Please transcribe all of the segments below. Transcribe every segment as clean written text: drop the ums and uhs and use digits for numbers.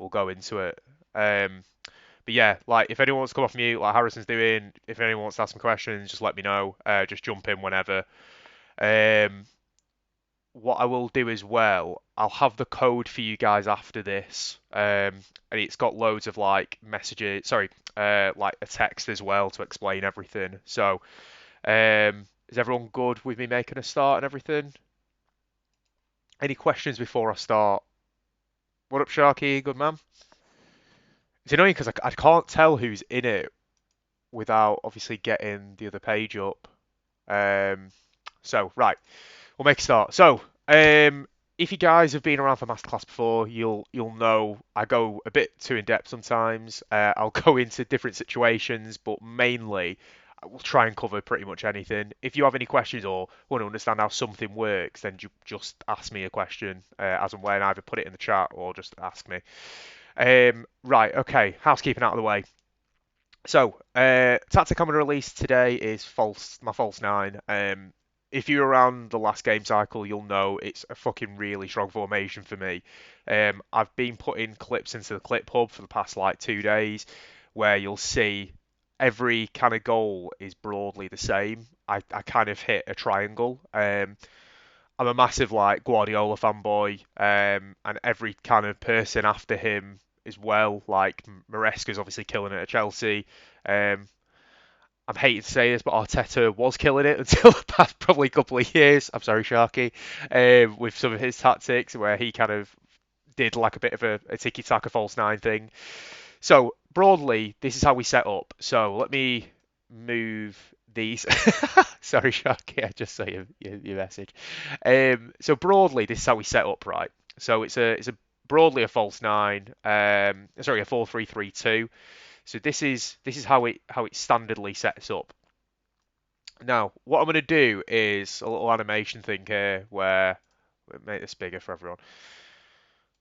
we'll go into it. But yeah, like if anyone wants to come off mute, like Harrison's doing, if anyone wants to ask some questions, just let me know. Just jump in whenever. Um, what I will do as well, I'll have the code for you guys after this, and it's got loads of like messages, sorry, like a text as well to explain everything. So, is everyone good with me making a start and everything? Any questions before I start? What up, Sharky? Good man. It's annoying because I can't tell who's in it without obviously getting the other page up. Um, so right, we'll make a start. So, if you guys have been around for Masterclass before, you'll know I go a bit too in depth sometimes. I'll go into different situations, but mainly I will try and cover pretty much anything. If you have any questions or want to understand how something works, then you just ask me a question as and when. Either put it in the chat or just ask me. Right, okay. Housekeeping out of the way. So, tactic I'm going to release today is my false nine. If you're around the last game cycle, you'll know it's a fucking really strong formation for me. I've been putting clips into the clip hub for the past like 2 days, where you'll see every kind of goal is broadly the same. I kind of hit a triangle. I'm a massive like Guardiola fanboy, and every kind of person after him as well. Like Maresca's obviously killing it at Chelsea. Um, I'm hating to say this, but Arteta was killing it until the past probably couple of years. I'm sorry, Sharky, with some of his tactics where he kind of did like a bit of a tiki-taka false nine thing. So broadly, this is how we set up. So let me move these. Sorry, Sharky, I just saw your message. So broadly, this is how we set up, right? So it's a broadly a false nine. Sorry, a 4-3-3-2. So this is how it standardly sets up. Now, what I'm going to do is a little animation thing here where make this bigger for everyone,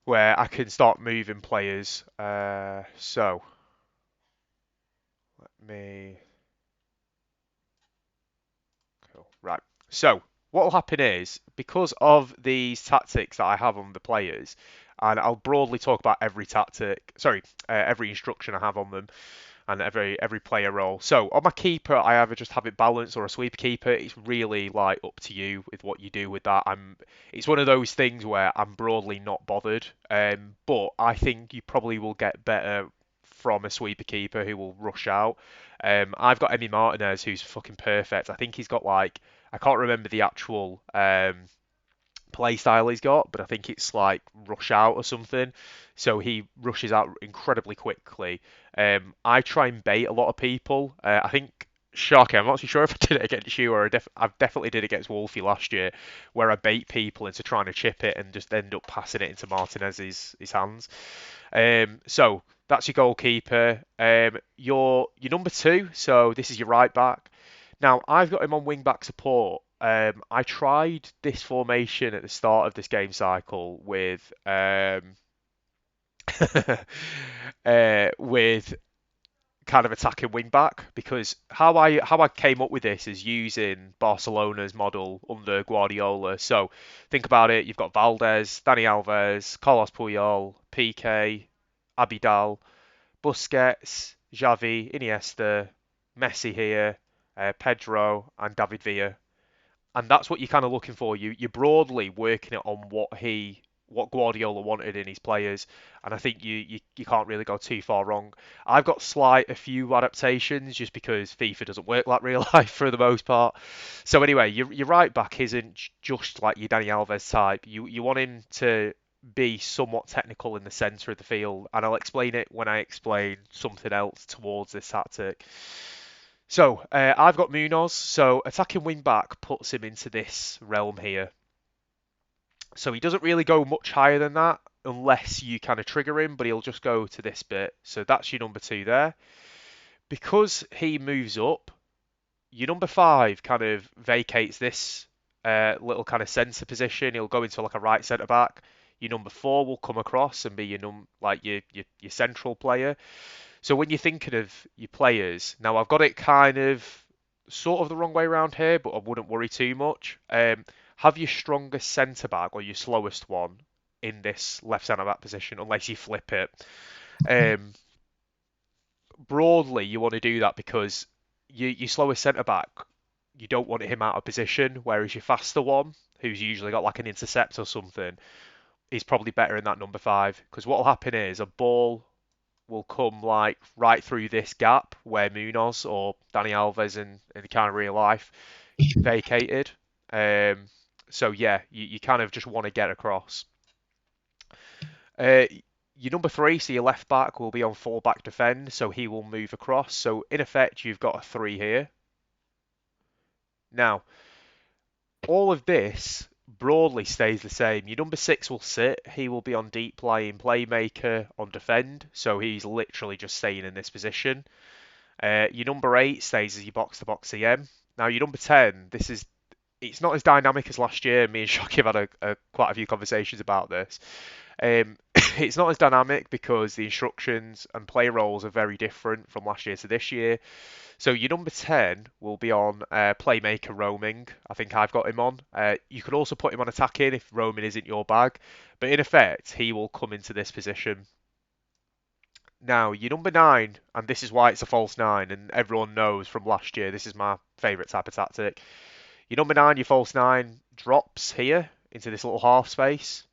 where I can start moving players. So let me. Cool. Right. So what will happen is because of these tactics that I have on the players, and I'll broadly talk about every tactic, sorry, every instruction I have on them, and every player role. So on my keeper, I either just have it balanced or a sweeper keeper. It's really like up to you with what you do with that. It's one of those things where I'm broadly not bothered. But I think you probably will get better from a sweeper keeper who will rush out. I've got Emi Martinez who's fucking perfect. I think he's got like I can't remember the actual play style he's got, but I think it's like rush out or something. So he rushes out incredibly quickly. I try and bait a lot of people. I think Sharky, I'm not too sure if I did it against you or I definitely did it against Wolfie last year, where I bait people into trying to chip it and just end up passing it into Martinez's his hands. So that's your goalkeeper. Your number two. So this is your right back. Now I've got him on wing back support. I tried this formation at the start of this game cycle with kind of attacking wing back because how I came up with this is using Barcelona's model under Guardiola. So think about it, you've got Valdez, Dani Alves, Carlos Puyol, Piqué, Abidal, Busquets, Xavi, Iniesta, Messi here, Pedro and David Villa, and that's what you're kind of looking for. You're broadly working it on what Guardiola wanted in his players, and I think you can't really go too far wrong. I've got a few adaptations just because FIFA doesn't work like real life for the most part. So anyway, your right back isn't just like your Dani Alves type. You want him to be somewhat technical in the centre of the field, and I'll explain it when I explain something else towards this tactic. So I've got Munoz. So attacking wing back puts him into this realm here. So he doesn't really go much higher than that unless you kind of trigger him, but he'll just go to this bit. So that's your number two there. Because he moves up, your number five kind of vacates this little kind of centre position. He'll go into like a right centre back. Your number four will come across and be your central player. So when you're thinking of your players, now I've got it kind of sort of the wrong way around here, but I wouldn't worry too much. Have your strongest centre back or your slowest one in this left centre back position unless you flip it. Um, Broadly, you want to do that because you slowest centre back, you don't want him out of position, whereas your faster one, who's usually got like an intercept or something, is probably better in that number five. Because what will happen is a ball will come like right through this gap where Munoz or Dani Alves in kind of real life vacated. Um, so yeah, you kind of just want to get across. Uh, your number three, so your left back will be on full back defend, so he will move across. So in effect, you've got a three here. Now, all of this broadly stays the same. Your number six will sit. He will be on deep playing playmaker on defend, so he's literally just staying in this position. Your number eight stays as your box to box CM. Now your number 10, it's not as dynamic as last year. Me and Shocky have had quite a few conversations about this. It's not as dynamic because the instructions and play roles are very different from last year to this year. So your number 10 will be on playmaker roaming. I think I've got him on. You could also put him on attacking if roaming isn't your bag. But in effect, he will come into this position. Now, your number 9, and this is why it's a false 9, and everyone knows from last year, this is my favourite type of tactic. Your number 9, your false 9, drops here into this little half space.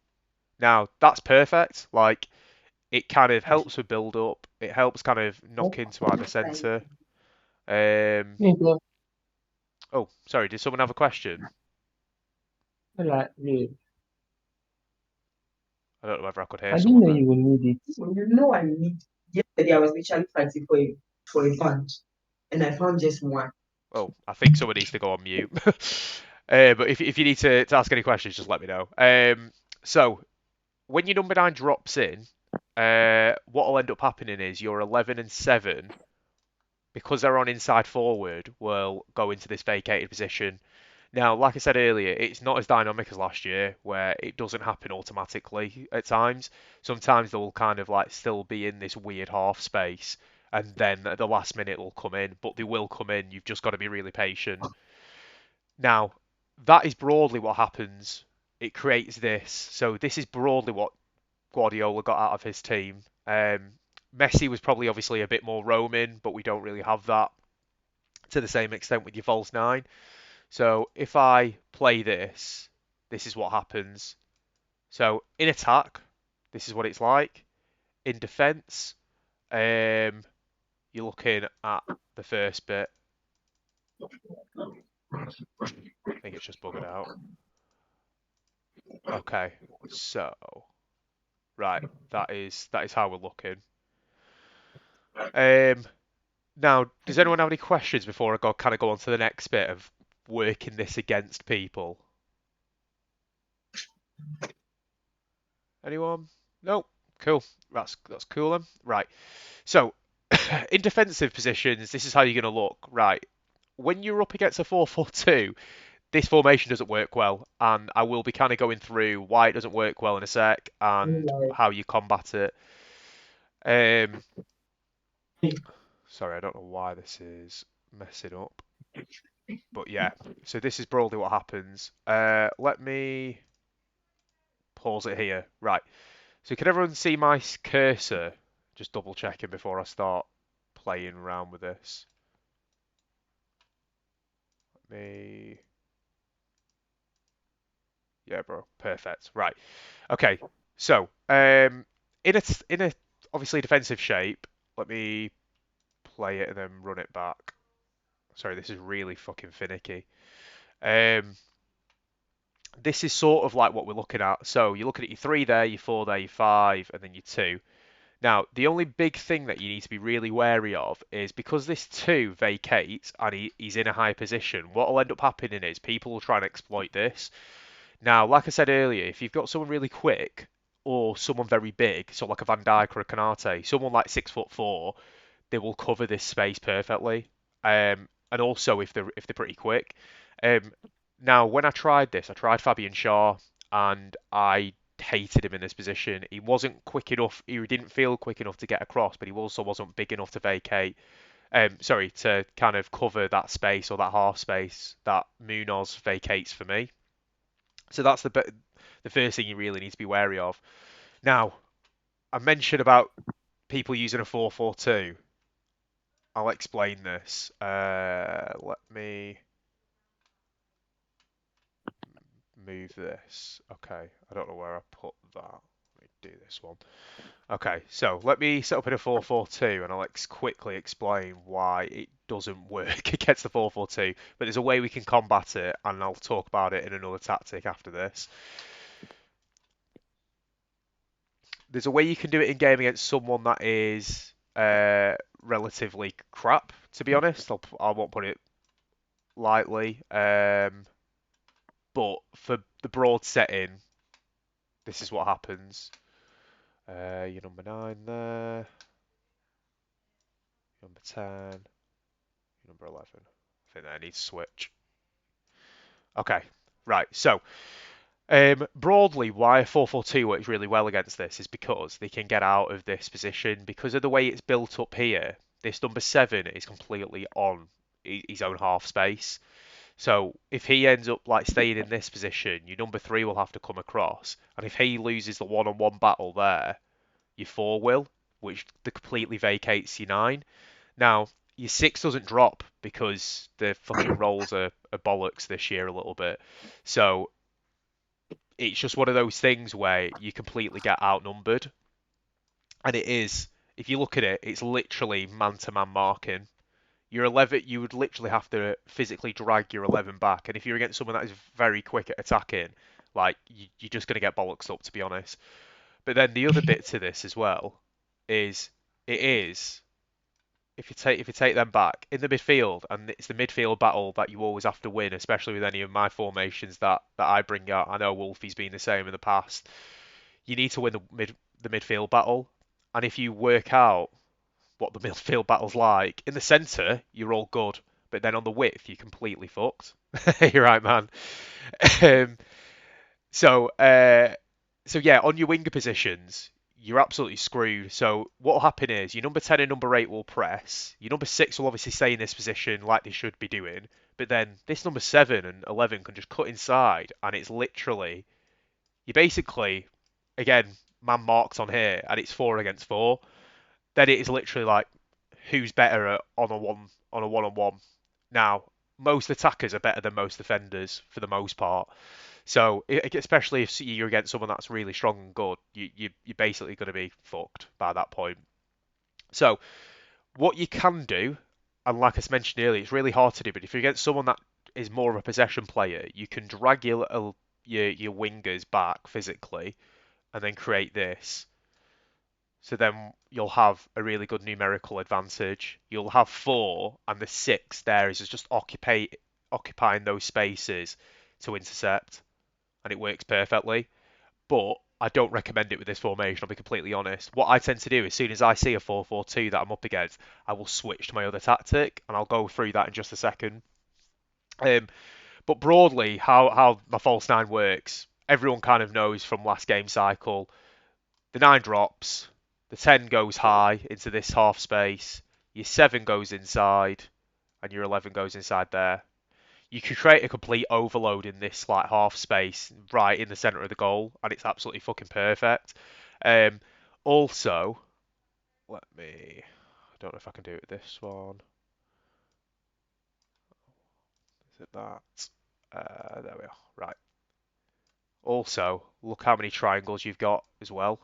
Now, that's perfect. Like, it kind of helps with build up. It helps kind of knock into either centre. Um, Maybe, oh, sorry, did someone have a question? like, wait, I don't know whether I could hear I didn't someone know then. you would need it. So you know I need yesterday I was literally fighting for a bunch and I found just one. Oh, I think someone needs to go on mute. But if you need to ask any questions, just let me know. So, when your number 9 drops in, what will end up happening is your 11 and 7, because they're on inside forward, will go into this vacated position. Now, like I said earlier, it's not as dynamic as last year, where it doesn't happen automatically at times. Sometimes they'll kind of like still be in this weird half space, and then at the last minute they'll come in, but they will come in. You've just got to be really patient. Now, that is broadly what happens. It creates this. So this is broadly what Guardiola got out of his team. Messi was probably obviously a bit more roaming, but we don't really have that to the same extent with your false nine. So if I play this, this is what happens. So in attack, this is what it's like. In defence, you're looking at the first bit. I think it's just buggered out. Okay, so right, that is how we're looking. Um, Now, does anyone have any questions before I go on to the next bit of working this against people? Anyone? No. Cool. That's cool then. Right. So, in defensive positions, this is how you're going to look. Right. When you're up against a 4-4-2, this formation doesn't work well, and I will be kind of going through why it doesn't work well in a sec and Like, how you combat it. Um, Sorry, I don't know why this is messing up. But yeah, so this is broadly what happens. Let me pause it here. Right. So can everyone see my cursor? Just double checking before I start playing around with this. Let me. Yeah, bro. Perfect. Right. Okay. So, in a obviously defensive shape, let me play it and then run it back. Sorry, this is really fucking finicky. Um, this is sort of like what we're looking at. So you're looking at your three there, your four there, your five, and then your two. Now, the only big thing that you need to be really wary of is because this two vacates and he's in a high position, what will end up happening is people will try and exploit this. Now, like I said earlier, if you've got someone really quick or someone very big, so like a Van Dijk or a Canate, someone like 6'4", they will cover this space perfectly. And also if they're pretty quick. Um, Now, when I tried this, I tried Fabian Shaw, and I hated him in this position. He wasn't quick enough. He didn't feel quick enough to get across, but he also wasn't big enough to vacate. Sorry, to kind of cover that space or that half space that Munoz vacates for me. So the first thing you really need to be wary of. Now, I mentioned about people using a 4-4-2. I'll explain this. Let me move this. Okay, I don't know where I put that. Let me do this one. Okay, so let me set up in a 4-4-2 and I'll quickly explain why it doesn't work against the 4-4-2. But there's a way we can combat it, and I'll talk about it in another tactic after this. There's a way you can do it in game against someone that is relatively crap, to be honest. I won't put it lightly. But for the broad setting, this is what happens. Your number 9 there, number 10, number 11. I think I need to switch. Okay, right. So, broadly, why a 4-4-2 works really well against this is because they can get out of this position. Because of the way it's built up here, this number 7 is completely on his own half space. So if he ends up like staying in this position, your number 3 will have to come across. And if he loses the one-on-one battle there, your 4 will, which completely vacates your 9. Now, your 6 doesn't drop because the fucking rolls are bollocks this year a little bit. So it's just one of those things where you completely get outnumbered. And it is, if you look at it, it's literally man-to-man marking. Your 11, you would literally have to physically drag your 11 back. And if you're against someone that is very quick at attacking, like, you're just going to get bollocks up, to be honest. But then the other bit to this as well is it is if you take them back in the midfield, and it's the midfield battle that you always have to win, especially with any of my formations that I bring out. I know Wolfie's been the same in the past. You need to win the midfield battle, and if you work out what the midfield battle's like in the centre, you're all good, but then on the width, you're completely fucked. You're right, man. Um, so, yeah, on your winger positions, you're absolutely screwed. So what will happen is your number 10 and number 8 will press. Your number 6 will obviously stay in this position like they should be doing. But then this number 7 and 11 can just cut inside, and it's literally you basically again man marks on here, and it's 4 against 4. Then it is literally like who's better on a one-on-one. Now most attackers are better than most defenders for the most part. So, especially if you're against someone that's really strong and good, you're basically going to be fucked by that point. So, what you can do, and like I mentioned earlier, it's really hard to do, but if you're against someone that is more of a possession player, you can drag your wingers back physically and then create this. So then you'll have a really good numerical advantage. You'll have 4, and the 6 there is just occupying those spaces to intercept, and it works perfectly. But I don't recommend it with this formation, I'll be completely honest. What I tend to do, as soon as I see a 4-4-2 that I'm up against, I will switch to my other tactic, and I'll go through that in just a second. But broadly, how my false 9 works, everyone kind of knows from last game cycle. The 9 drops, the 10 goes high into this half space, your 7 goes inside, and your 11 goes inside there. You could create a complete overload in this like half space right in the center of the goal, and it's absolutely fucking perfect. Also, I don't know if I can do it with this one. Is it that? There we are. Right. Also, look how many triangles you've got as well.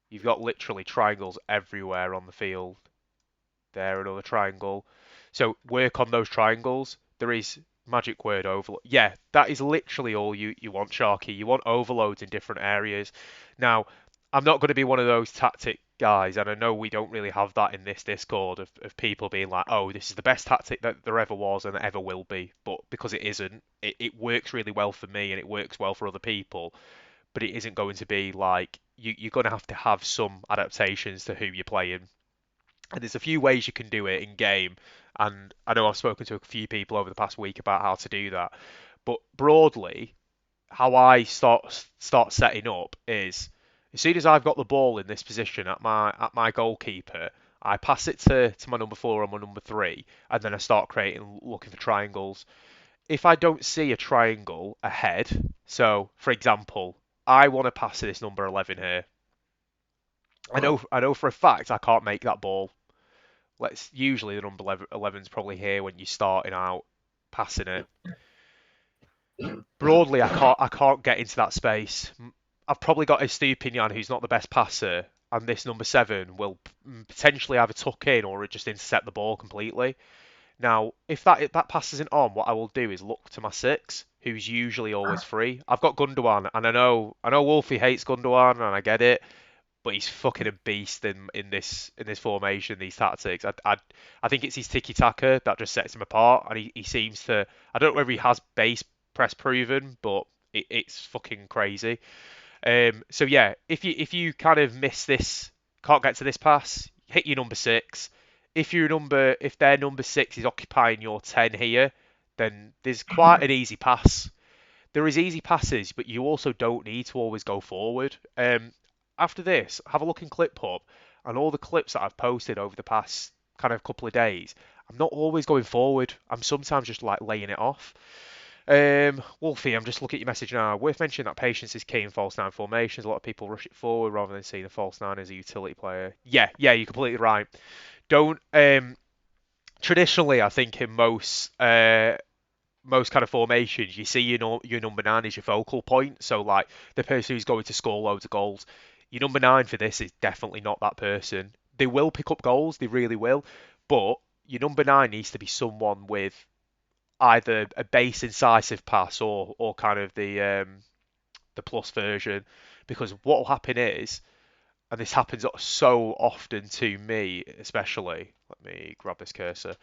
You've got literally triangles everywhere on the field. There, another triangle. So work on those triangles. There is magic word overload. Yeah, that is literally all you want, Sharky. You want overloads in different areas. Now, I'm not going to be one of those tactic guys, and I know we don't really have that in this Discord of people being like, oh, this is the best tactic that there ever was and ever will be. But because it isn't, it works really well for me and it works well for other people. But it isn't going to be like you're going to have some adaptations to who you're playing. And there's a few ways you can do it in game, and I know I've spoken to a few people over the past week about how to do that. But broadly, how I start setting up is as soon as I've got the ball in this position at my goalkeeper, I pass it to my number 4 or my number 3, and then I start looking for triangles. if I don't see a triangle ahead, so for example, I want to pass to this number 11 here. I know for a fact I can't make that ball. Let's usually the number 11 is probably here when you're starting out passing it. Broadly, I can't get into that space. I've probably got a Estupinian who's not the best passer, and this number 7 will potentially either tuck in or just intercept the ball completely. Now, if that pass isn't on, what I will do is look to my 6, who's usually always free. I've got Gundogan, and I know Wolfie hates Gundogan, and I get it, but he's fucking a beast in this formation, these tactics. I think it's his tiki-taka that just sets him apart, and he seems to. I don't know whether he has base press proven, but it's fucking crazy. So yeah, if you kind of miss this, can't get to this pass, hit your number 6. If their number 6 is occupying your 10 here, then there's quite an easy pass. There is easy passes, but you also don't need to always go forward. After this, have a look in ClipHub and all the clips that I've posted over the past kind of couple of days. I'm not always going forward. I'm sometimes just like laying it off. Wolfie, I'm just looking at your message now. Worth mentioning that patience is key in false nine formations. A lot of people rush it forward rather than seeing a false nine as a utility player. Yeah, you're completely right. Don't traditionally, I think in most kind of formations, you see your number 9 is your focal point. So like the person who's going to score loads of goals. Your number 9 for this is definitely not that person. They will pick up goals, they really will, but your number 9 needs to be someone with either a base incisive pass or kind of the plus version, because what will happen is, and this happens so often to me especially. Let me grab this cursor.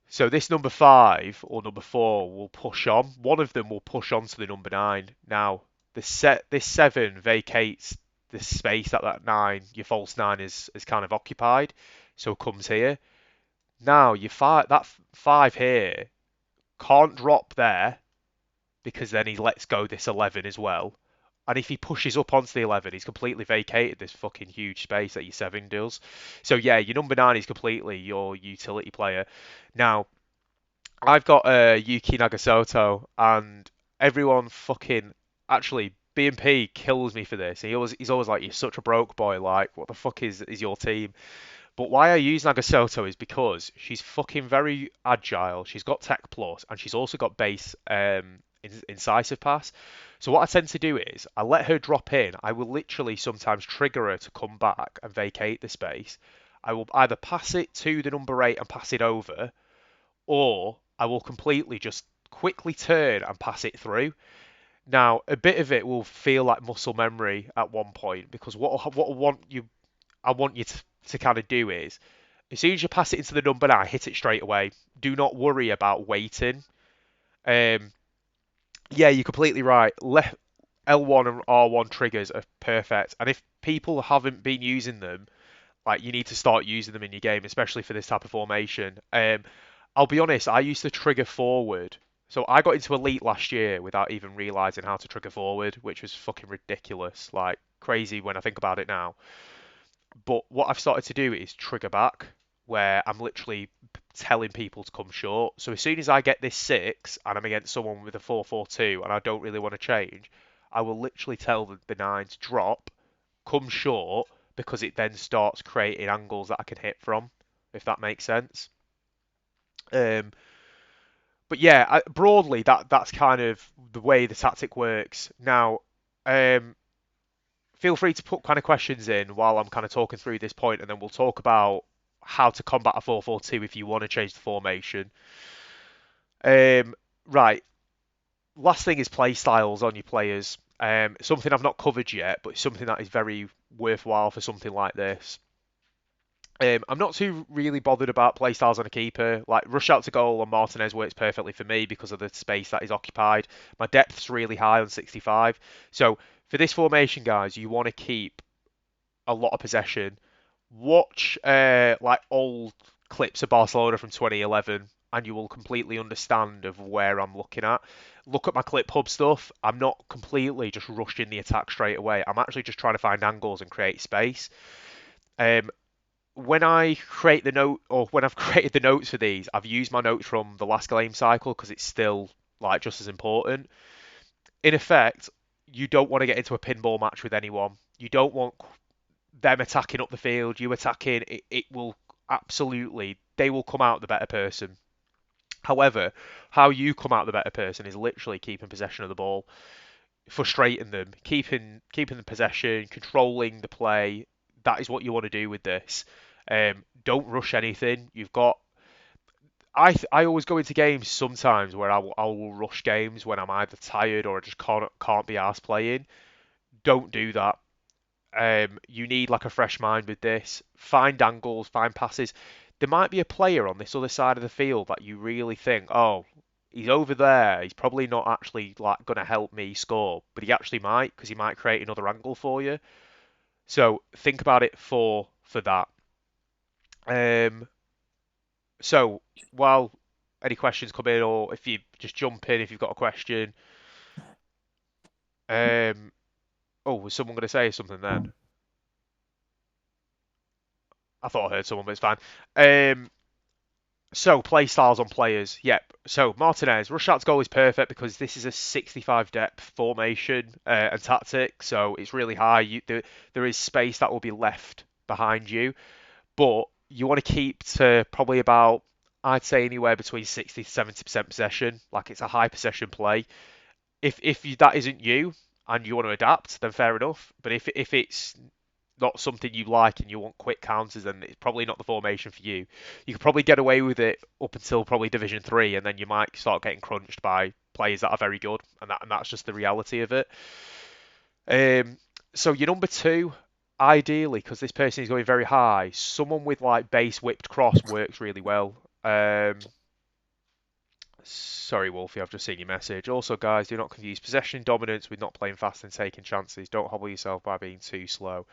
So this number 5 or number 4 will push on. One of them will push on to the number 9. Now this 7 vacates the space that 9, your false 9 is kind of occupied. So it comes here. Now that 5 here can't drop there because then he lets go this 11 as well. And if he pushes up onto the 11, he's completely vacated this fucking huge space that your 7 does. So yeah, your number 9 is completely your utility player. Now, I've got Yuki Nagasoto, and everyone fucking actually B&P kills me for this. He's always like, "You're such a broke boy. Like, what the fuck is your team?" But why I use Nagasoto is because she's fucking very agile. She's got Tech Plus, and she's also got base incisive pass. So what I tend to do is I let her drop in. I will literally sometimes trigger her to come back and vacate the space. I will either pass it to the number 8 and pass it over, or I will completely just quickly turn and pass it through. Now, a bit of it will feel like muscle memory at one point, because what I want you to kind of do is, as soon as you pass it into the number 9, hit it straight away. Do not worry about waiting. Um, yeah, you're completely right. L1 and R1 triggers are perfect, and if people haven't been using them, like, you need to start using them in your game, especially for this type of formation. I'll be honest, I used to trigger forward. So I got into Elite last year without even realizing how to trigger forward, which was fucking ridiculous, like crazy when I think about it now. But what I've started to do is trigger back, where I'm literally telling people to come short. So as soon as I get this 6 and I'm against someone with a 4-4-2 and I don't really want to change, I will literally tell the 9 to drop, come short, because it then starts creating angles that I can hit from, if that makes sense. Um, but yeah, broadly that's kind of the way the tactic works. Now, um, feel free to put kind of questions in while I'm kind of talking through this point, and then we'll talk about how to combat a 4-4-2 if you want to change the formation. Right, last thing is play styles on your players. Something I've not covered yet, but something that is very worthwhile for something like this. I'm not too really bothered about playstyles on a keeper. Like, rush out to goal on Martinez works perfectly for me because of the space that is occupied. My depth's really high on 65. So for this formation, guys, you want to keep a lot of possession. Watch like old clips of Barcelona from 2011, and you will completely understand of where I'm looking at. Look at my clip hub stuff. I'm not completely just rushing the attack straight away. I'm actually just trying to find angles and create space. Um, when I create the note, or when I've created the notes for these, I've used my notes from the last game cycle because it's still like just as important. In effect, you don't want to get into a pinball match with anyone. You don't want them attacking up the field, you attacking. It will absolutely, they will come out the better person. However, how you come out the better person is literally keeping possession of the ball, frustrating them, keeping the possession, controlling the play. That is what you want to do with this. Don't rush anything. You've got. I always go into games sometimes where I will rush games when I'm either tired or I just can't be arsed playing. Don't do that. You need like a fresh mind with this. Find angles, find passes. There might be a player on this other side of the field that you really think, oh, he's over there. He's probably not actually like going to help me score, but he actually might because he might create another angle for you. So think about it for that. Um, so while any questions come in, or if you just jump in if you've got a question. Um, oh, was someone going to say something then? I thought I heard someone, but it's fine. So, play styles on players. Yep. So, Martinez, rush out's goal is perfect because this is a 65 depth formation and tactic. So, it's really high. There is space that will be left behind you, but you want to keep to probably about, I'd say, anywhere between 60 to 70% possession. Like, it's a high possession play. If that isn't you and you want to adapt, then fair enough. But if it's not something you like and you want quick counters, then it's probably not the formation for you. You could probably get away with it up until probably Division 3, and then you might start getting crunched by players that are very good, and that's just the reality of it. Um, so your number two, ideally, because this person is going very high, someone with like base whipped cross works really well. Sorry, Wolfie, I've just seen your message. Also, guys, do not confuse possession dominance with not playing fast and taking chances. Don't hobble yourself by being too slow.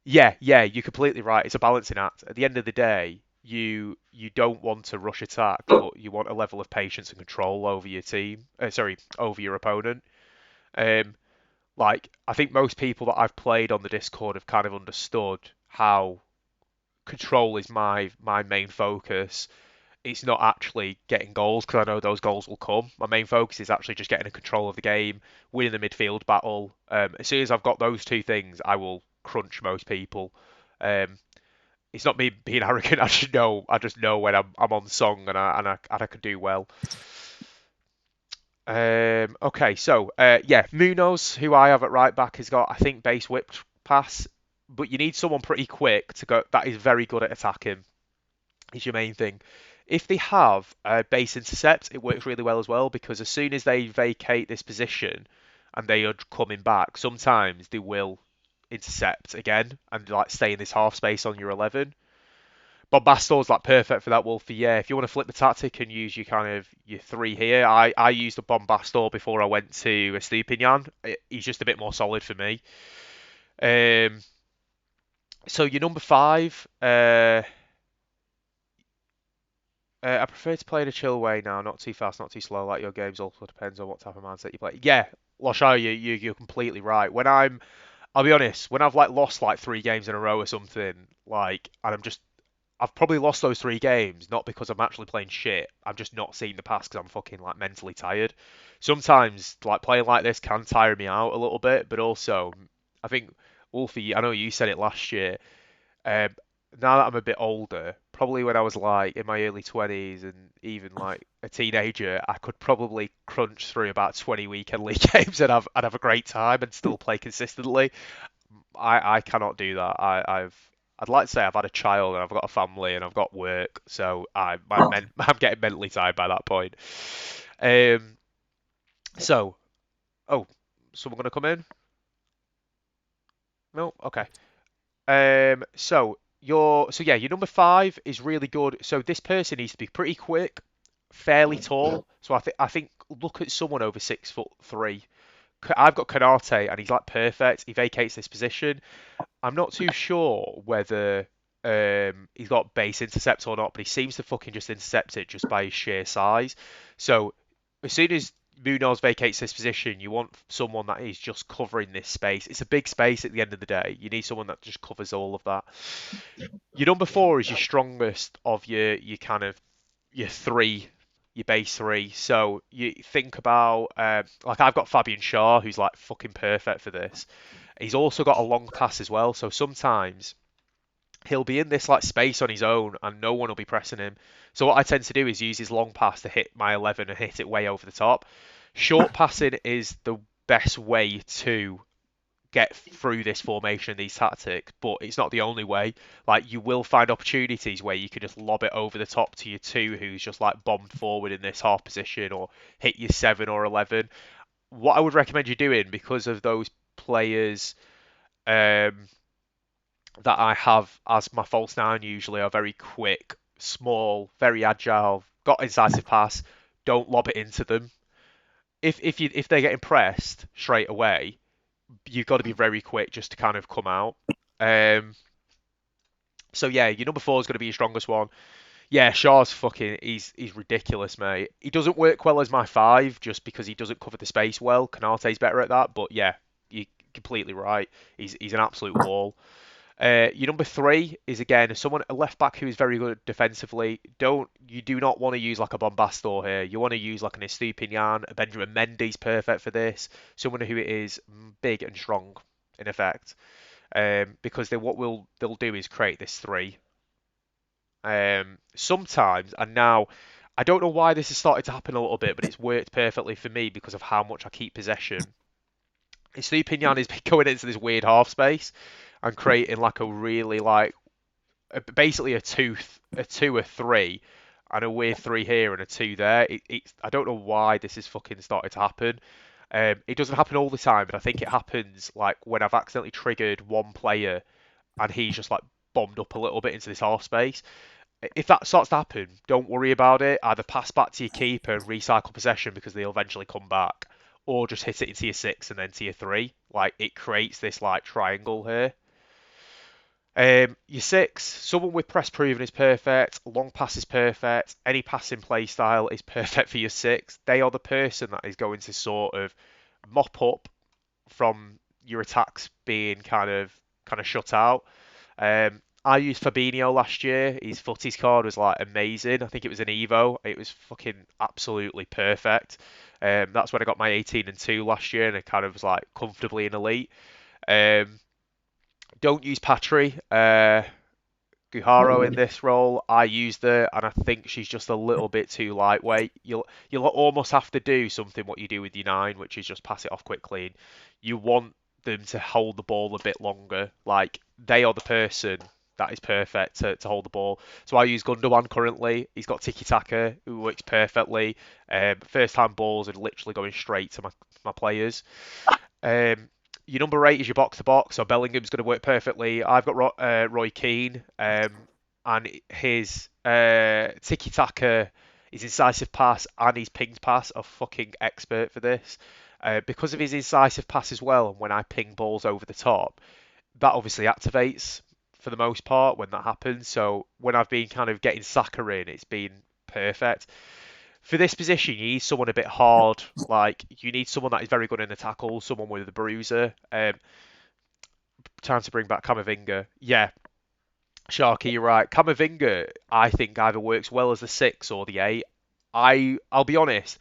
Yeah, you're completely right. It's a balancing act. At the end of the day, you don't want to rush attack, but you want a level of patience and control over your team. Sorry, over your opponent. Um, like I think most people that I've played on the Discord have kind of understood how control is my main focus. It's not actually getting goals because I know those goals will come. My main focus is actually just getting a control of the game, winning the midfield battle. As soon as I've got those two things, I will crunch most people. Um, it's not me being arrogant. I just know when I'm on song and I can do well. Okay, so yeah, Munoz, who I have at right back, has got I think base whipped pass, but you need someone pretty quick to go. That is very good at attacking. Is your main thing. If they have a base intercept, it works really well as well because as soon as they vacate this position and they are coming back, sometimes they will intercept again and like stay in this half space on your 11. Bombastor's like perfect for that, Wolfie. Yeah, if you want to flip the tactic and use your kind of your three here, I used a Bombastor before I went to a Stupinian. He's just a bit more solid for me. Um, so your number five, I prefer to play in a chill way now, not too fast, not too slow. Like your games also depends on what type of mindset you play. Yeah, Lashai, you're completely right. I'll be honest, when I've like lost like 3 games in a row or something, like, and I've probably lost those 3 games not because I'm actually playing shit. I'm just not seeing the pass because I'm fucking like mentally tired. Sometimes like playing like this can tire me out a little bit, but also I think Wolfie, I know you said it last year. Um, Now that I'm a bit older, probably when I was like in my early 20s and even like a teenager, I could probably crunch through about 20 weekend league games and I'd have a great time and still play consistently. I cannot do that. I'd like to say I've had a child and I've got a family and I've got work, so I'm getting mentally tired by that point. Um, so, oh, someone gonna come in? No, okay. So yeah, your number five is really good. So this person needs to be pretty quick, fairly tall. So I think look at someone over 6'3". I've got Kanate and he's like perfect. He vacates this position. I'm not too sure whether he's got base intercept or not, but he seems to fucking just intercept it just by his sheer size. So as soon as Munoz vacates this position, you want someone that is just covering this space. It's a big space at the end of the day. You need someone that just covers all of that. Your number four is your strongest of your kind of your three, your base three. So you think about like I've got Fabian Shaw, who's like fucking perfect for this. He's also got a long pass as well. So sometimes he'll be in this like space on his own and no one will be pressing him. So what I tend to do is use his long pass to hit my 11 and hit it way over the top. Short passing is the best way to get through this formation, these tactics, but it's not the only way. Like you will find opportunities where you can just lob it over the top to your two, who's just like bombed forward in this half position, or hit your 7 or 11. What I would recommend you doing, because of those players um, that I have as my false nine usually are very quick, small, very agile, got incisive pass. Don't lob it into them. If they get impressed straight away, you've got to be very quick just to kind of come out. Um, so yeah, your number four is going to be your strongest one. Yeah, Shaw's fucking he's ridiculous, mate. He doesn't work well as my five just because he doesn't cover the space well. Canate's better at that, but yeah, you're completely right. He's an absolute wall. Your number three is again someone a left back who is very good defensively. You do not want to use like a Bombastor here. You want to use like an Estupinian, a Benjamin Mendy's perfect for this. Someone who is big and strong in effect. Because they'll do is create this three. Sometimes and now I don't know why this has started to happen a little bit, but it's worked perfectly for me because of how much I keep possession. Estupinian is going into this weird half space and creating like a really like basically a two, a three, and a weird three here and a two there. I don't know why this is fucking started to happen. It doesn't happen all the time, but I think it happens like when I've accidentally triggered one player and he's just like bombed up a little bit into this half space. If that starts to happen, don't worry about it. Either pass back to your keeper and recycle possession because they'll eventually come back, or just hit it into your six and then to your three. Like it creates this like triangle here. Your six, someone with press proven is perfect. Long pass is perfect. Any passing play style is perfect for your six. They are the person that is going to sort of mop up from your attacks being kind of shut out. I used Fabinho last year. His footies card was like amazing. I think it was an Evo. It was fucking absolutely perfect. That's when I got my 18 and 2 last year, and it kind of was like comfortably in elite. Um, don't use Patry. Guharo in this role. I used her, and I think she's just a little bit too lightweight. You'll almost have to do something what you do with your nine, which is just pass it off quickly. You want them to hold the ball a bit longer. Like they are the person that is perfect to hold the ball. So I use Gundogan currently. He's got tiki-taka, who works perfectly. First time balls are literally going straight to my players. Um, your number eight is your box to box, so Bellingham's going to work perfectly. I've got Roy Keane, and his tiki taka, his incisive pass, and his pinged pass are fucking expert for this. Because of his incisive pass as well, and when I ping balls over the top, that obviously activates for the most part when that happens. So when I've been kind of getting Saka in, it's been perfect for this position, you need someone a bit hard. Like you need someone that is very good in the tackle, someone with a bruiser. Time to bring back Camavinga. Yeah, Sharky, you're right. Camavinga, I think either works well as the six or the eight. I'll be honest,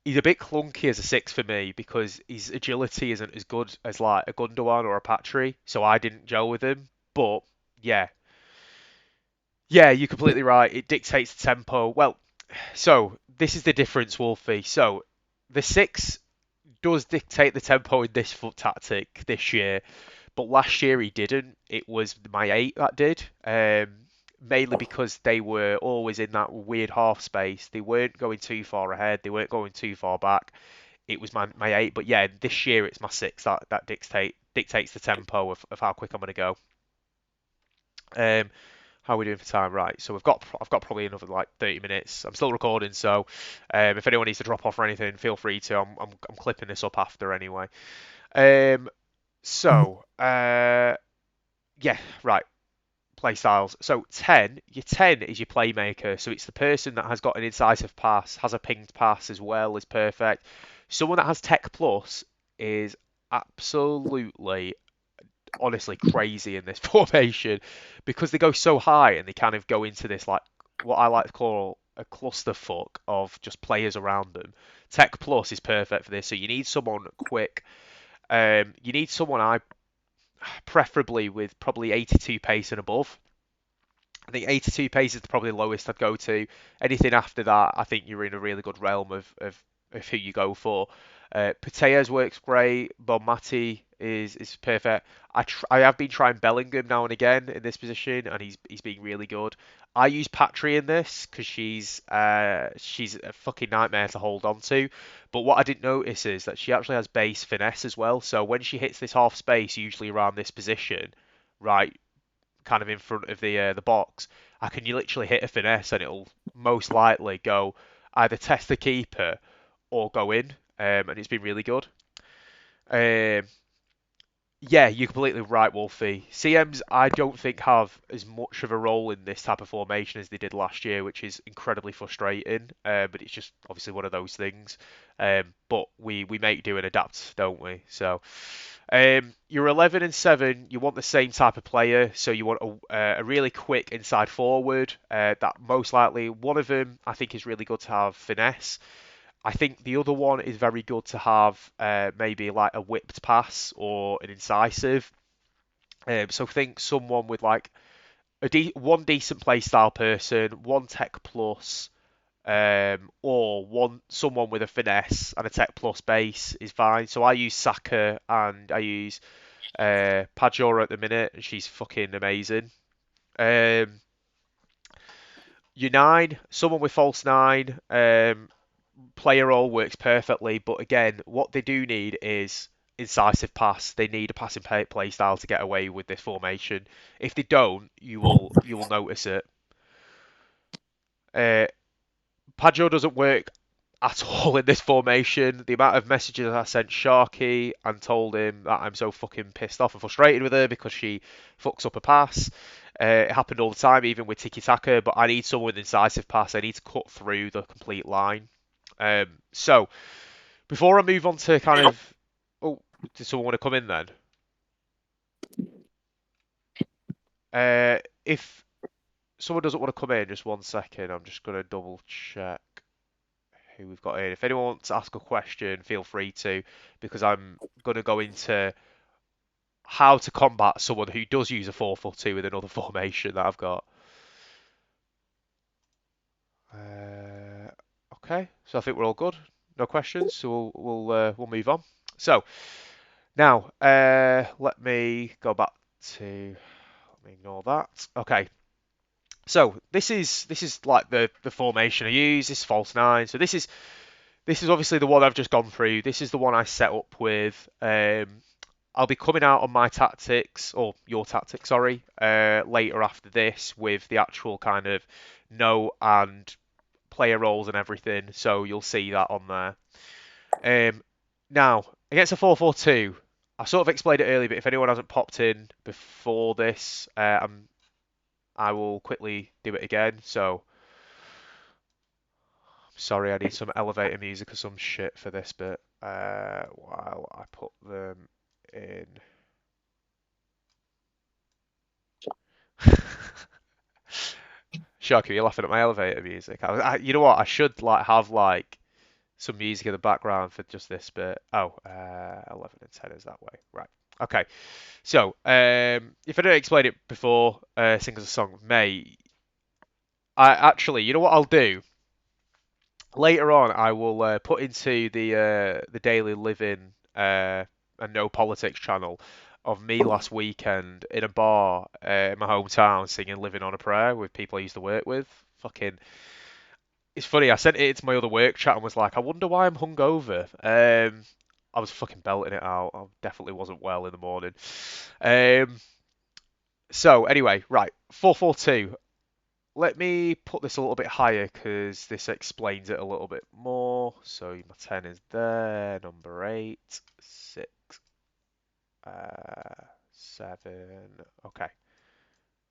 he's a bit clunky as a six for me because his agility isn't as good as like a Gundogan or a Patry, so I didn't gel with him. But yeah, yeah, you're completely right. It dictates the tempo. Well, so this is the difference, Wolfie. So the six does dictate the tempo in this foot tactic this year, but last year he didn't. It was my eight that did. Mainly because they were always in that weird half space. They weren't going too far ahead. They weren't going too far back. It was my eight, but yeah, this year it's my six that dictates the tempo of how quick I'm gonna go. Um, how are we doing for time? Right, so I've got probably another like 30 minutes. I'm still recording, so if anyone needs to drop off or anything, feel free to. I'm clipping this up after anyway. Um, so yeah, right. play styles. So 10, your 10 is your playmaker. So it's the person that has got an incisive pass, has a pinged pass as well, is perfect. Someone that has Tech Plus is absolutely, honestly crazy in this formation because they go so high and they kind of go into this like what I like to call a clusterfuck of just players around them. Tech Plus is perfect for this. So you need someone quick. You need someone I preferably with probably 82 pace and above. I think 82 pace is probably the lowest I'd go to. Anything after that, I think you're in a really good realm of who you go for. Pateas works great. Bonmati is perfect. I have been trying Bellingham now and again in this position, and he's been really good. I use Patry in this because she's a fucking nightmare to hold on to. But what I didn't notice is that she actually has base finesse as well. So when she hits this half space, usually around this position, right, kind of in front of the box, I can literally hit a finesse and it'll most likely go either test the keeper or go in, and it's been really good. Um, yeah, you're completely right, Wolfie. CMs, I don't think have as much of a role in this type of formation as they did last year, which is incredibly frustrating. But it's just obviously one of those things. But we make do and adapt, don't we? So, you're 11 and 7. You want the same type of player, so you want a really quick inside forward. That most likely one of them I think is really good to have finesse. I think the other one is very good to have maybe like a whipped pass or an incisive. So think someone with like one decent play style person, one tech plus, or one someone with a finesse and a tech plus base is fine. So I use Saka and I use Pajora at the minute, and she's fucking amazing. Um, your 9, someone with false 9. Player role works perfectly, but again, what they do need is incisive pass. They need a passing play style to get away with this formation. If they don't, you will notice it. Uh, Pajo doesn't work at all in this formation. The amount of messages I sent Sharky and told him that I'm so fucking pissed off and frustrated with her because she fucks up a pass. It happened all the time, even with tiki-taka, but I need someone with incisive pass. I need to cut through the complete line. So, before I move on to kind of, oh, does someone want to come in then? If someone doesn't want to come in, just one second. I'm just gonna double check who we've got in. If anyone wants to ask a question, feel free to, because I'm gonna go into how to combat someone who does use a 4-4-2 with another formation that I've got. Uh, okay, so I think we're all good. No questions, so we'll move on. So now, let me go back to. Let me ignore that. Okay, so this is like the formation I use. This is false 9. So this is obviously the one I've just gone through. This is the one I set up with. I'll be coming out on my tactics, or your tactics, sorry, later after this with the actual kind of note and player roles and everything. So you'll see that on there. Now, against a 4-4-2, I sort of explained it earlier, but if anyone hasn't popped in before this, I will quickly do it again. So, sorry, I need some elevator music or some shit for this bit while I put them in. Shocker, you're laughing at my elevator music. You know what? I should like have like some music in the background for just this bit. Oh, 11 and 10 is that way. Right. Okay. So, if I didn't explain it before, sing us a song, mate. I actually, you know what I'll do? Later on, I will put into the daily living and no politics channel of me last weekend in a bar in my hometown singing "Living on a Prayer" with people I used to work with. Fucking, it's funny. I sent it into my other work chat and was like, I wonder why I'm hungover. I was fucking belting it out. I definitely wasn't well in the morning. Um, so anyway, right, 4-4-2. Let me put this a little bit higher because this explains it a little bit more. So my 10 is there, number 8, 6, 7. Okay,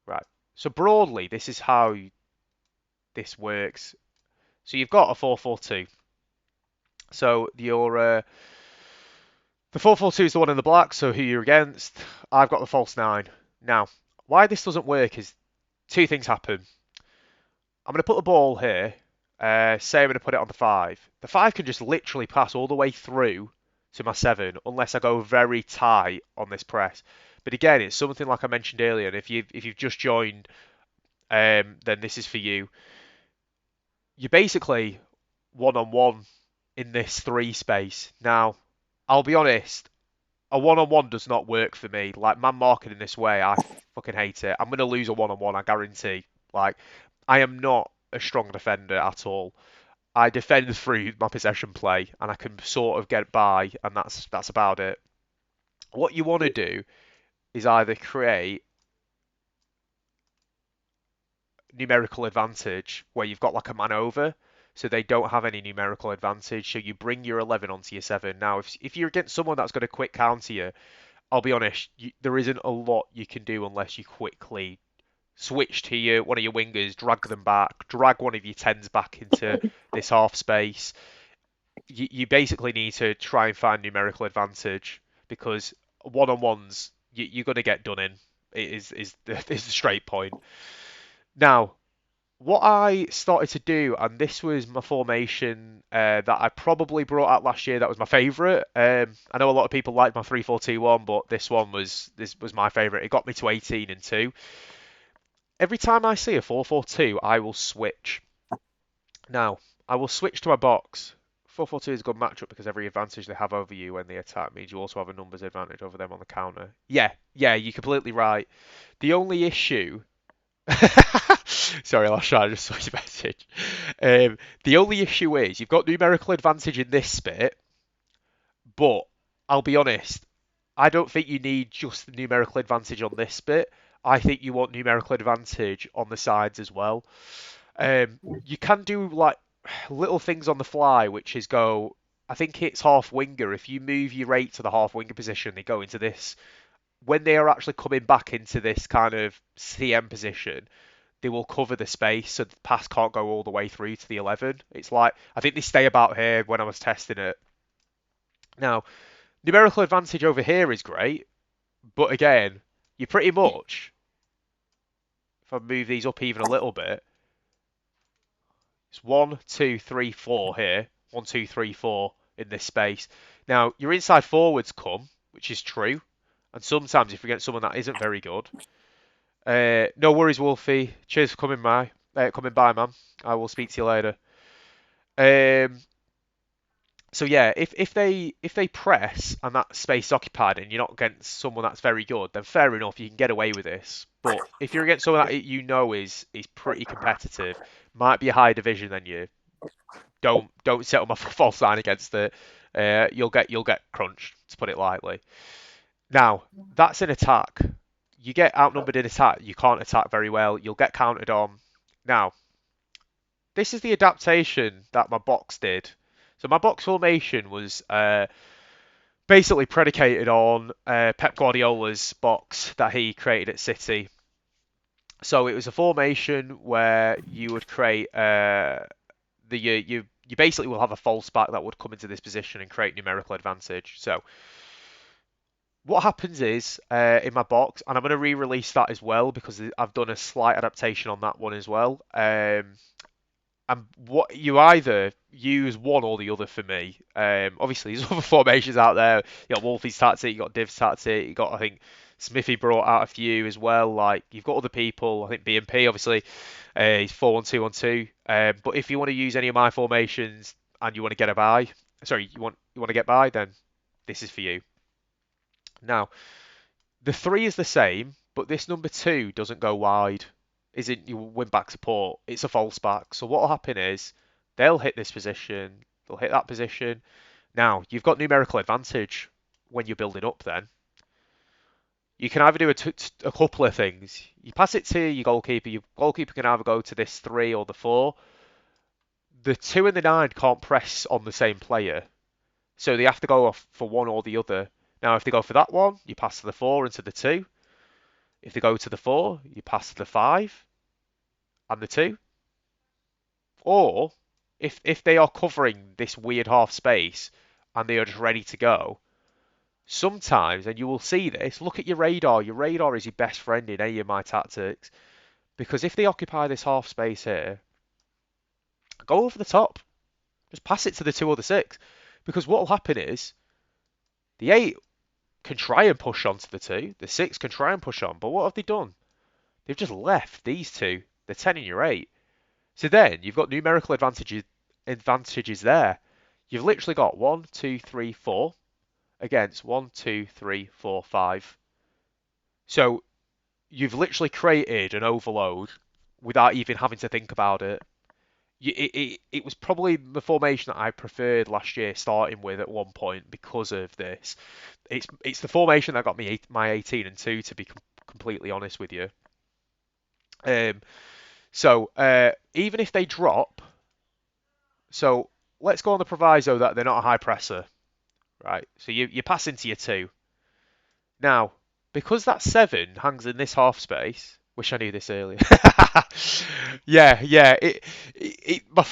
right. So broadly, this is how this works. So you've got a 4-4-2. So the 4-4-2 is the one in the black. So who you're against? I've got the false nine. Now, why this doesn't work is two things happen. I'm going to put the ball here. Say I'm going to put it on the five. The five can just literally pass all the way through to my seven unless I go very tight on this press. But again, it's something like I mentioned earlier. And if you've just joined, then this is for you. You're basically one on one in this three space. Now, I'll be honest, a one on one does not work for me. Like man marking in this way, I fucking hate it. I'm gonna lose a one on one, I guarantee. Like I am not a strong defender at all. I defend through my possession play and I can sort of get by and that's about it. What you want to do is either create numerical advantage where you've got like a man over, so they don't have any numerical advantage. So you bring your 11 onto your 7. Now, if you're against someone that's going to quick counter you, I'll be honest, there isn't a lot you can do unless you quickly switch to one of your wingers, drag them back, drag one of your 10s back into this half space. You basically need to try and find numerical advantage because one-on-ones, you're going to get done in. It is the straight point. Now, what I started to do, and this was my formation that I probably brought out last year. That was my favourite. I know a lot of people like my 3-4-2-1, but this was my favourite. It got me to 18 and 2. Every time I see a 4-4-2, I will switch. Now, I will switch to my box. 4-4-2 is a good matchup because every advantage they have over you when they attack means you also have a numbers advantage over them on the counter. Yeah, you're completely right. The only issue Sorry, last shot, I just saw your message. The only issue is you've got numerical advantage in this bit, but I'll be honest, I don't think you need just the numerical advantage on this bit. I think you want numerical advantage on the sides as well. You can do like little things on the fly, which is go. I think it's half winger. If you move your 8 to the half winger position, they go into this. When they are actually coming back into this kind of CM position, they will cover the space so the pass can't go all the way through to the 11. It's like, I think they stay about here when I was testing it. Now, numerical advantage over here is great, but again, you pretty much, if I move these up even a little bit, it's 1, 2, 3, 4 here. 1, 2, 3, 4 in this space. Now, your inside forwards come, which is true, and sometimes if you get someone that isn't very good, no worries, Wolfie. Cheers for coming by, man. I will speak to you later. Um, so yeah, if they press and that space is occupied and you're not against someone that's very good, then fair enough, you can get away with this. But if you're against someone that you know is pretty competitive, might be a higher division than you, don't set up a false line against it. You'll get crunched, to put it lightly. Now that's an attack. You get outnumbered in attack, you can't attack very well, you'll get counted on. Now, this is the adaptation that my box did. So my box formation was basically predicated on Pep Guardiola's box that he created at City. So it was a formation where you would create you basically will have a false back that would come into this position and create numerical advantage. So what happens is in my box, and I'm going to re-release that as well because I've done a slight adaptation on that one as well. And what you either use one or the other for me. Obviously, there's other formations out there. You got Wolfie's tactic, you got Div's tactic, you got I think Smithy brought out a few as well. Like you've got other people. I think BMP obviously he's 4-1-2-1-2. But if you want to use any of my formations and you want to get a buy, sorry, you want to get by, then this is for you. Now, the 3 is the same, but this number 2 doesn't go wide. Isn't you win back support? It's a false back. So what will happen is they'll hit this position, they'll hit that position. Now, you've got numerical advantage when you're building up then. You can either do a couple of things. You pass it to your goalkeeper can either go to this 3 or the 4. The 2 and the 9 can't press on the same player, so they have to go off for one or the other. Now, if they go for that one, you pass to the 4 and to the 2. If they go to the 4, you pass to the 5 and the 2. Or if they are covering this weird half space and they are just ready to go, sometimes, and you will see this, look at your radar. Your radar is your best friend in any of my tactics. Because if they occupy this half space here, go over the top. Just pass it to the 2 or the 6. Because what will happen is the 8 can try and push on to the 2. The 6 can try and push on. But what have they done? They've just left these two, the 10 and your 8. So then you've got numerical advantages there. You've literally got 1, 2, 3, 4 against 1, 2, 3, 4, 5. So you've literally created an overload without even having to think about it. It was probably the formation that I preferred last year, starting with at one point because of this. It's the formation that got me my 18 and 2, to be completely honest with you. So even if they drop, so let's go on the proviso that they're not a high presser, right? So you pass into your 2. Now, because that 7 hangs in this half space, wish I knew this earlier. Yeah. My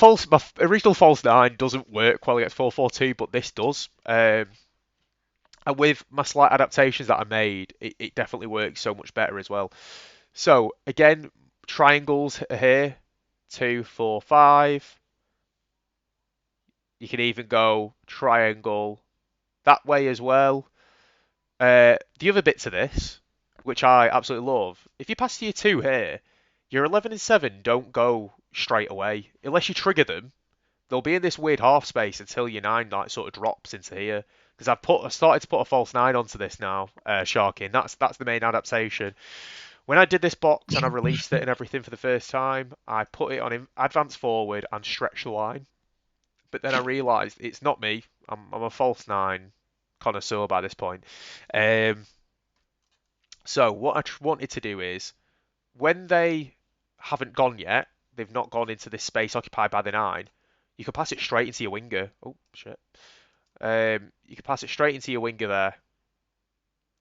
original false 9 doesn't work well against 4-4-2, but this does. And with my slight adaptations that I made, it definitely works so much better as well. So again, triangles here, 2, 4, 5. You can even go triangle that way as well. The other bit to this, which I absolutely love, if you pass to your 2 here, your 11 and 7 don't go straight away. Unless you trigger them, they'll be in this weird half space until your 9 like sort of drops into here. Because I started to put a false 9 onto this now, Sharky, and that's the main adaptation. When I did this box and I released it and everything for the first time, I put it on advance forward and stretch the line. But then I realised it's not me. I'm a false 9 connoisseur by this point. Um, so what I wanted to do is, when they haven't gone yet, they've not gone into this space occupied by the 9, you can pass it straight into your winger. Oh, shit. You can pass it straight into your winger there.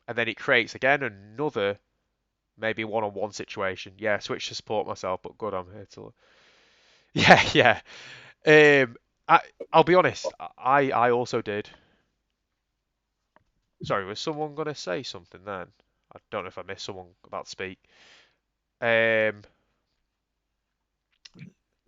And then it creates, again, another maybe one-on-one situation. Yeah, switch to support myself, but good, I'm here to... Yeah. Um, I, I'll be honest, I also did. Sorry, was someone going to say something then? I don't know if I missed someone about to speak. Um,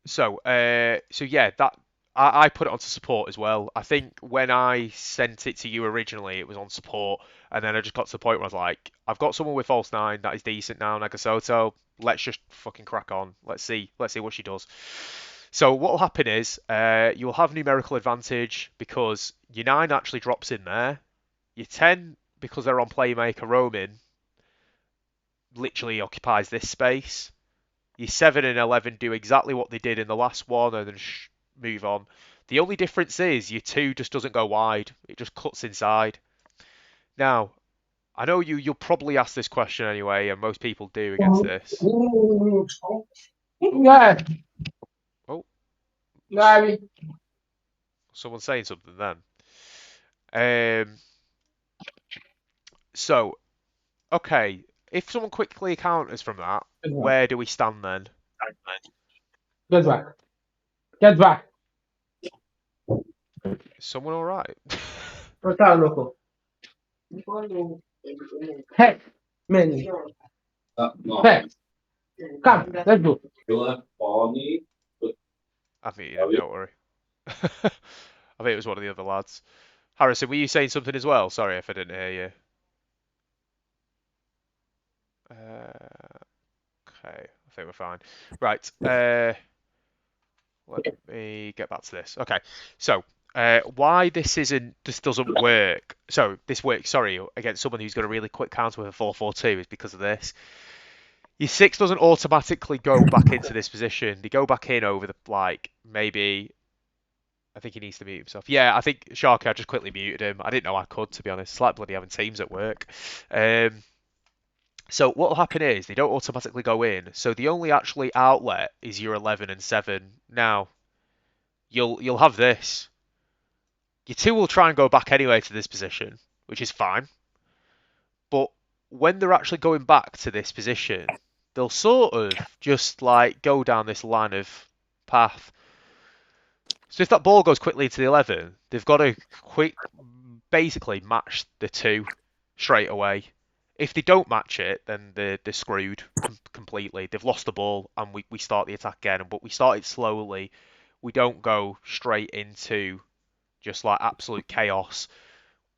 so yeah, that I put it onto support as well. I think when I sent it to you originally, it was on support, and then I just got to the point where I was like, I've got someone with false 9 that is decent now, Nagasoto. Let's just fucking crack on. Let's see what she does. So what will happen is, you'll have numerical advantage because your 9 actually drops in there. Your 10, because they're on playmaker roaming, literally occupies this space. Your 7 and 11 do exactly what they did in the last one and then move on. The only difference is your 2 just doesn't go wide. It just cuts inside. Now, I know you'll probably ask this question anyway, and most people do against this. Yeah. Oh, Yeah. someone's saying something then. So, okay, if someone quickly counters from that, where do we stand then? Get back. Get back. Is someone all right? Loco. Hey, man. Hey, come, let's go. I think you did, don't worry. I think it was one of the other lads. Harrison, were you saying something as well? Sorry if I didn't hear you. Okay, I think we're fine. Right, let me get back to this. Okay, so why this doesn't work. So this works, sorry, against someone who's got a really quick counter with a 4-4-2 is because of this. Your 6 doesn't automatically go back into this position. They go back in over the, like, maybe... I think he needs to mute himself. Yeah, I think Sharky, I just quickly muted him. I didn't know I could, to be honest. It's like bloody having Teams at work. So what will happen is they don't automatically go in. So the only actually outlet is your 11 and 7. Now, you'll have this. Your 2 will try and go back anyway to this position, which is fine. But when they're actually going back to this position, they'll sort of just like go down this line of path. So if that ball goes quickly to the 11, they've got to basically match the two straight away. If they don't match it, then they're screwed completely. They've lost the ball, and we start the attack again. But we start it slowly. We don't go straight into just like absolute chaos.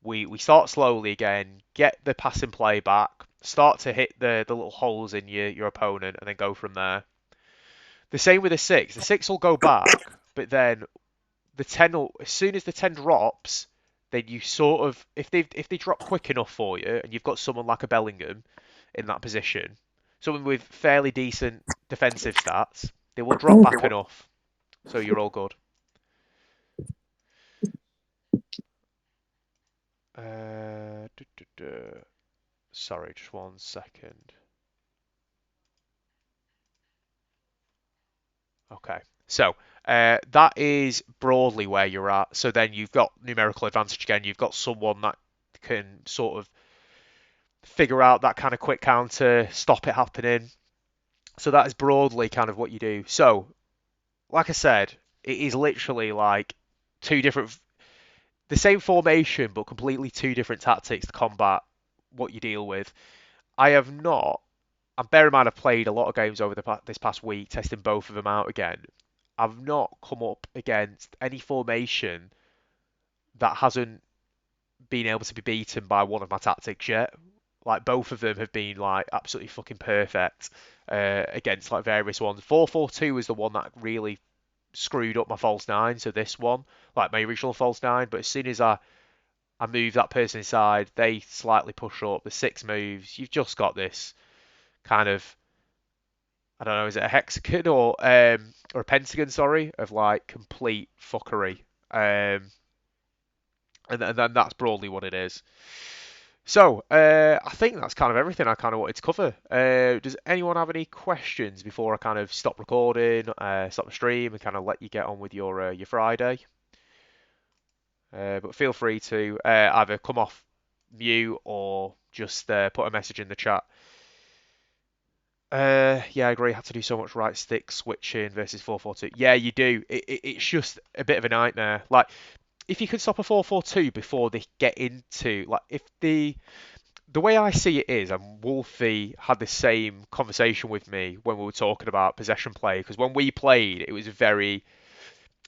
We start slowly again, get the passing play back, start to hit the little holes in your opponent, and then go from there. The same with the six. The six will go back, but then the 10 will, as soon as the 10 drops, then you sort of if they drop quick enough for you, and you've got someone like a Bellingham in that position, someone with fairly decent defensive stats, they will drop back enough, so you're all good. Sorry, just 1 second. Okay, so that is broadly where you're at. So then you've got numerical advantage again. You've got someone that can sort of figure out that kind of quick counter, stop it happening. So that is broadly kind of what you do. So, like I said, it is literally like two different, the same formation, but completely two different tactics to combat what you deal with. I have not, and bear in mind I've played a lot of games over this past week, testing both of them out again. I've not come up against any formation that hasn't been able to be beaten by one of my tactics yet. Like both of them have been like absolutely fucking perfect against like various ones. 4-4-2 is the one that really screwed up my false nine. So this one, like my original false nine, but as soon as I move that person inside, they slightly push up. The six moves, you've just got this kind of, I don't know, is it a hexagon or a pentagon? Sorry, of like complete fuckery. And then that's broadly what it is. So, I think that's kind of everything I kind of wanted to cover. Does anyone have any questions before I kind of stop recording, stop the stream, and kind of let you get on with your Friday? But feel free to either come off mute or just put a message in the chat. Yeah, I agree. I have to do so much right stick switching versus 4-4-2. Yeah, you do. It's just a bit of a nightmare. Like, if you could stop a 4-4-2 before they get into, like, if the way I see it is, and Wolfie had the same conversation with me when we were talking about possession play, because when we played, it was very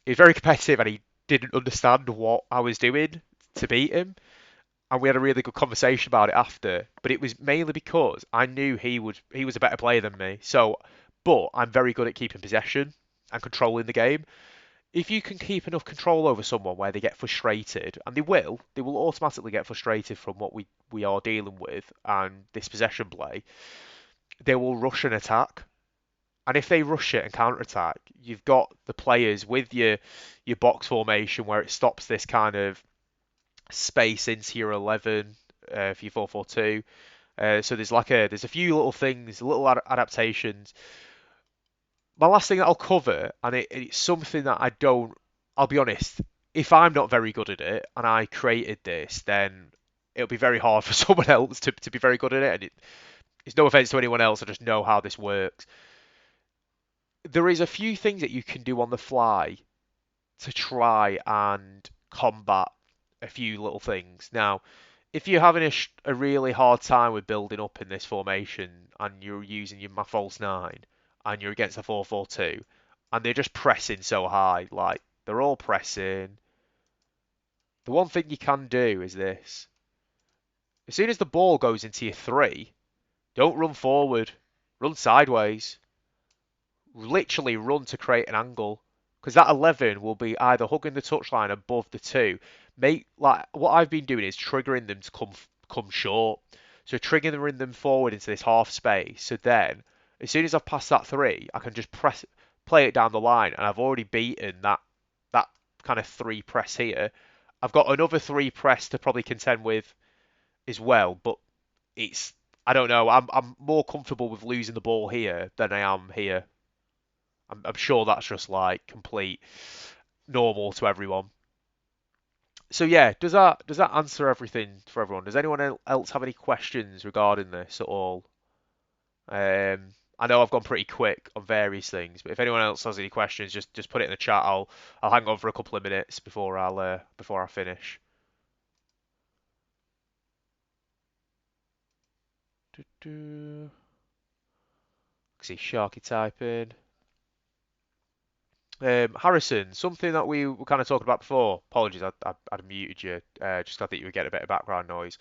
competitive, and he didn't understand what I was doing to beat him, and we had a really good conversation about it after. But it was mainly because I knew he was a better player than me. So, but I'm very good at keeping possession and controlling the game. If you can keep enough control over someone where they get frustrated, and they will automatically get frustrated from what we are dealing with and this possession play, they will rush an attack. And if they rush it and counter attack, you've got the players with your box formation where it stops this kind of space into your 11 for your 4-4-2. So there's a few little things, little adaptations. My last thing that I'll cover, and it's something that I'll be honest, if I'm not very good at it and I created this, then it'll be very hard for someone else to be very good at it. And it's no offense to anyone else, I just know how this works. There is a few things that you can do on the fly to try and combat a few little things. Now, if you're having a really hard time with building up in this formation and you're using my false nine and you're against a 4-4-2 and they're just pressing so high, like they're all pressing, the one thing you can do is this. As soon as the ball goes into your three, don't run forward, run sideways. Literally run to create an angle because that 11 will be either hugging the touchline above the two. Make like what I've been doing is triggering them to come short. So triggering them forward into this half space. So then, as soon as I've passed that three, I can just play it down the line, and I've already beaten that kind of three press here. I've got another three press to probably contend with as well, but it's I don't know. I'm more comfortable with losing the ball here than I am here. I'm sure that's just like complete normal to everyone. So yeah, does that answer everything for everyone? Does anyone else have any questions regarding this at all? I know I've gone pretty quick on various things, but if anyone else has any questions, just put it in the chat. I'll hang on for a couple of minutes before I finish. Do-do. See Sharky typing. Harrison, something that we were kind of talking about before. Apologies, I'd muted you. Just I think you were getting a bit of background noise.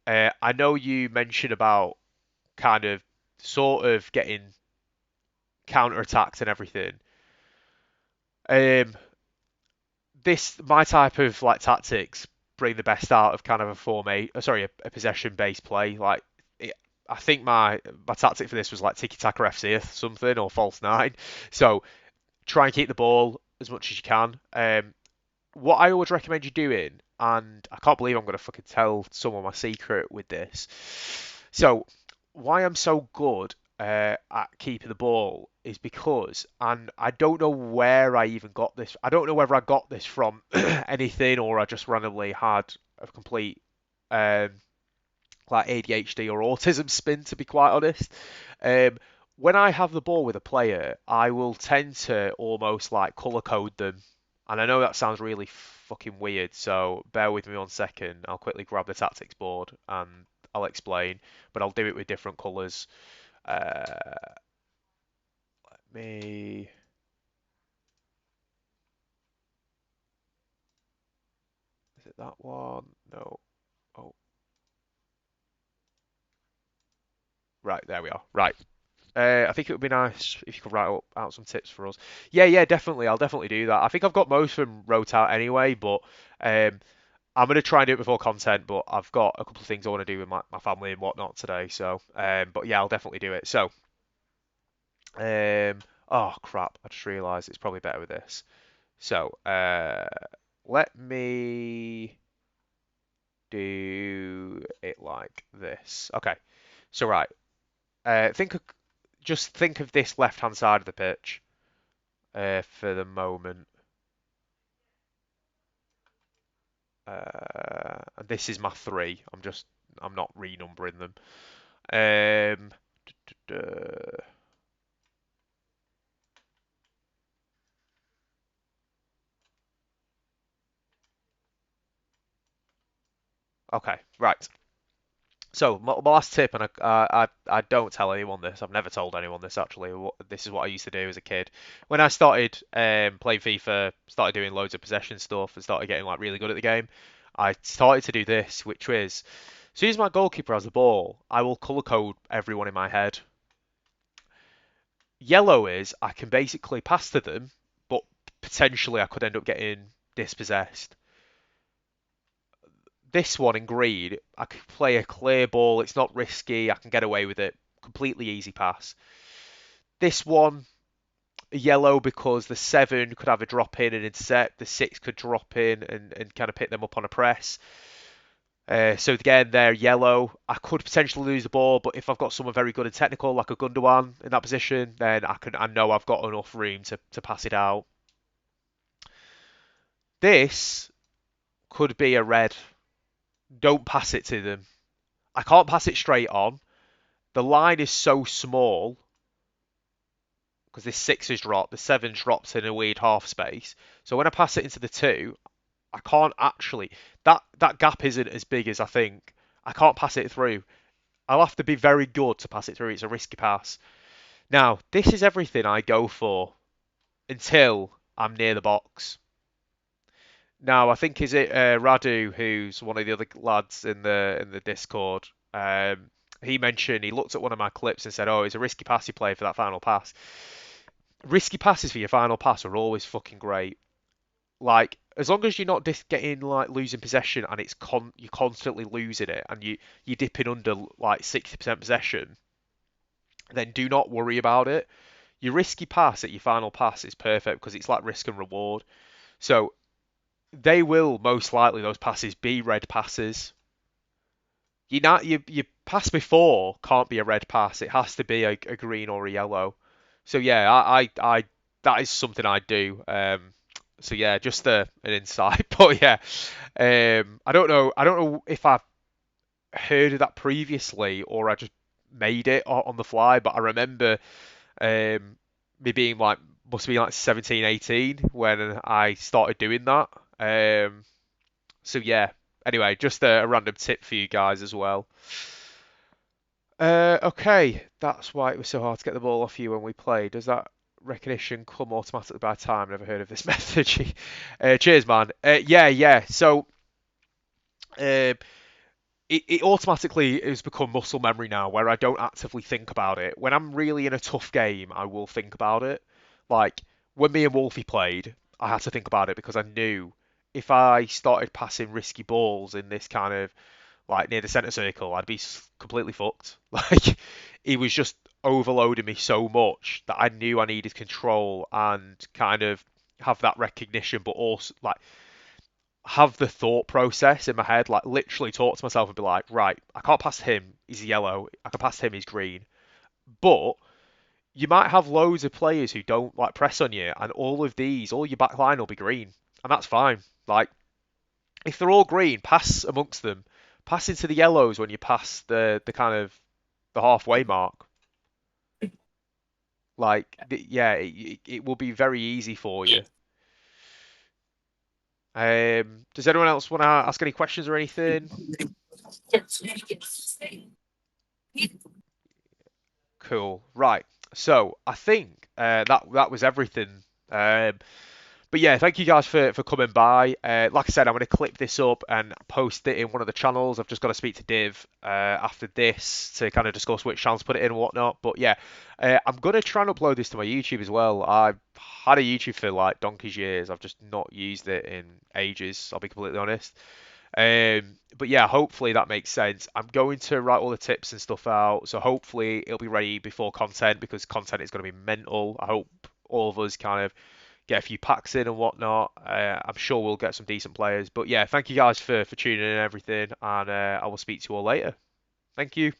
I know you mentioned about kind of sort of getting counter-attacked and everything. Um, this my type of like tactics bring the best out of kind of a a possession-based play. Like it, I think my tactic for this was like tiki-taka FC or something or false nine. So try and keep the ball as much as you can. What I always recommend you doing, and I can't believe I'm going to fucking tell someone my secret with this. So, why I'm so good at keeping the ball is because, and I don't know where I even got this. I don't know whether I got this from anything or I just randomly had a complete um, like ADHD or autism spin, to be quite honest. Um, when I have the ball with a player, I will tend to almost like color code them. And I know that sounds really fucking weird, so bear with me 1 second. I'll quickly grab the tactics board and I'll explain, but I'll do it with different colors. Let me. Is it that one? No. Oh, right, there we are. Right. I think it would be nice if you could write out some tips for us. Yeah, yeah, definitely. I'll definitely do that. I think I've got most of them wrote out anyway, but um, I'm going to try and do it before content, but I've got a couple of things I want to do with my family and whatnot today. So, but yeah, I'll definitely do it. So, um, oh crap, I just realised it's probably better with this. So, let me do it like this. Okay. So, right. Think of just think of this left-hand side of the pitch for the moment. And this is my three. I'm not renumbering them. Um, okay, right. So my last tip, and I don't tell anyone this. I've never told anyone this actually. This is what I used to do as a kid. When I started playing FIFA, started doing loads of possession stuff, and started getting like really good at the game. I started to do this, which was as soon as my goalkeeper has the ball, I will color code everyone in my head. Yellow is I can basically pass to them, but potentially I could end up getting dispossessed. This one in green, I could play a clear ball. It's not risky. I can get away with it. Completely easy pass. This one, yellow, because the 7 could have a drop in and intercept. The 6 could drop in and kind of pick them up on a press. So again, they're yellow. I could potentially lose the ball, but if I've got someone very good and technical, like a Gundogan in that position, then I know I've got enough room to pass it out. This could be a red. Don't pass it to them. I can't pass it straight on. The line is so small because this 6 is dropped, the 7 drops in a weird half space. So when I pass it into the 2, I can't actually. That gap isn't as big as I think. I can't pass it through. I'll have to be very good to pass it through. It's a risky pass. Now, this is everything I go for until I'm near the box. Now, I think is it Radu, who's one of the other lads in the Discord. He mentioned he looked at one of my clips and said, "Oh, it's a risky pass you play for that final pass." Risky passes for your final pass are always fucking great. Like as long as you're not getting like losing possession and you're constantly losing it and you're dipping under like 60% possession, then do not worry about it. Your risky pass at your final pass is perfect because it's like risk and reward. So they will most likely those passes be red passes. Your pass before can't be a red pass. It has to be a green or a yellow. So yeah, I that is something I do. So yeah, just an insight. But yeah, I don't know if I've heard of that previously or I just made it on the fly. But I remember um, me being like must be like 17, 18 when I started doing that. So yeah. Anyway, just a random tip for you guys as well. Okay, that's why it was so hard to get the ball off you when we play. Does that recognition come automatically by time? Never heard of this method. Cheers, man. Yeah, yeah. So um, it automatically has become muscle memory now, where I don't actively think about it. When I'm really in a tough game, I will think about it. Like when me and Wolfie played, I had to think about it because I knew if I started passing risky balls in this kind of like near the centre circle, I'd be completely fucked. Like he was just overloading me so much that I knew I needed control and kind of have that recognition, but also like have the thought process in my head, like literally talk to myself and be like, right, I can't pass him, he's yellow. I can pass him, he's green. But you might have loads of players who don't like press on you, and all your back line will be green, and that's fine. Like if they're all green, pass amongst them. Pass into the yellows when you pass the kind of the halfway mark. Like, yeah, it will be very easy for you. Does anyone else want to ask any questions or anything? Cool. Right. So I think that was everything. Um, But yeah, thank you guys for coming by. Like I said, I'm going to clip this up and post it in one of the channels. I've just got to speak to Div after this to kind of discuss which channels to put it in and whatnot. But yeah, I'm going to try and upload this to my YouTube as well. I've had a YouTube for like donkey's years. I've just not used it in ages, I'll be completely honest. But yeah, hopefully that makes sense. I'm going to write all the tips and stuff out, so hopefully it'll be ready before content because content is going to be mental. I hope all of us kind of get a few packs in and whatnot. I'm sure we'll get some decent players. But yeah, thank you guys for tuning in and everything, and I will speak to you all later. Thank you.